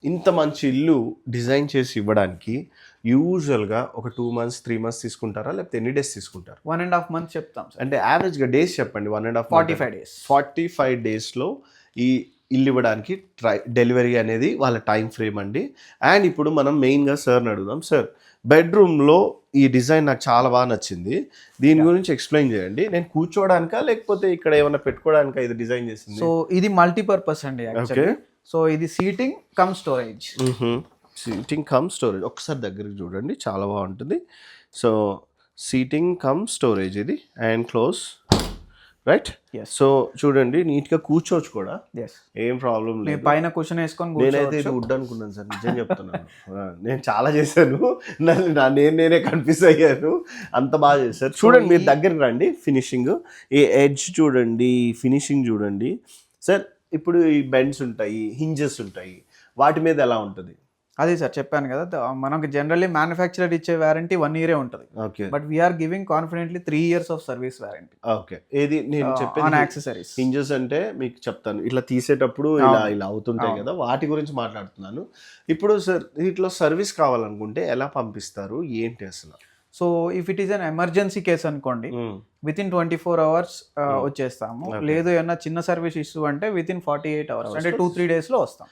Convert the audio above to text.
ఇంత మంచి ఇల్లు డిజైన్ చేసి ఇవ్వడానికి యూజువల్గా ఒక 2 months 3 months తీసుకుంటారా, లేకపోతే ఎన్ని డేస్ తీసుకుంటారు? 1.5 months చెప్తాం సార్. అంటే యావరేజ్గా డేస్ చెప్పండి. 1.5 45 days. 45 డేస్లో ఈ ఇల్లు ఇవ్వడానికి డెలివరీ అనేది వాళ్ళ టైం ఫ్రేమ్ అండి. అండ్ ఇప్పుడు మనం మెయిన్గా సార్ని అడుగుదాం. సార్, బెడ్రూమ్లో ఈ డిజైన్ నాకు చాలా బాగా నచ్చింది, దీని గురించి ఎక్స్ప్లెయిన్ చేయండి. నేను కూర్చోవడానికా లేకపోతే ఇక్కడ ఏమైనా పెట్టుకోవడానికా ఇది డిజైన్ చేసింది? సో ఇది మల్టీపర్పస్ అండి యాక్చువల్లీ. సో ఇది seating come storage. Seating come storage ఒకసారి దగ్గరికి చూడండి, చాలా బాగుంటుంది. సో సీటింగ్ కమ్ స్టోరేజ్ ఇది అండ్ క్లోజ్, రైట్? సో చూడండి, నీట్గా కూర్చోవచ్చు కూడా, ఏం ప్రాబ్లం లేదు. పైన కుషన్ వేసుకొని నేనైతే ఇది వుడ్ అనుకున్నాను సార్, నిజం చెప్తున్నాను. నేను చాలా చేశాను, నేనే కన్ఫ్యూజ్ అయ్యాను, అంత బాగా చేశారు. చూడండి, మీరు దగ్గరికి రండి, ఫినిషింగ్ ఈ ఎడ్జ్ చూడండి, ఫినిషింగ్ చూడండి. సార్, ఇప్పుడు ఈ బెండ్స్ ఉంటాయి, హింజెస్ ఉంటాయి, వాటి మీద ఎలా ఉంటుంది? అదే సార్ చెప్పాను కదా, మనకు జనరల్లీ మ్యానుఫ్యాక్చరర్ ఇచ్చే వారంటీ 1 year ఉంటుంది. Okay, but we're giving confidently 3 years of service warranty. Okay, ఏది నేను చెప్పేది ఆన్ యాక్సెసరీస్. హింజెస్ అంటే మీకు చెప్తాను, ఇట్లా తీసేటప్పుడు ఇలా అవుతుంటాయి కదా, వాటి గురించి మాట్లాడుతున్నాను. ఇప్పుడు సార్, వీటిలో సర్వీస్ కావాలనుకుంటే ఎలా పంపిస్తారు, ఏంటి అసలు? So if it is an emergency case అనుకోండి, విత్ ఇన్ 24 hours వచ్చేస్తాము. లేదు ఏమన్నా చిన్న సర్వీస్ ఇష్యూ అంటే విత్ ఇన్ 48 hours, అంటే 2-3 days లో వస్తాం.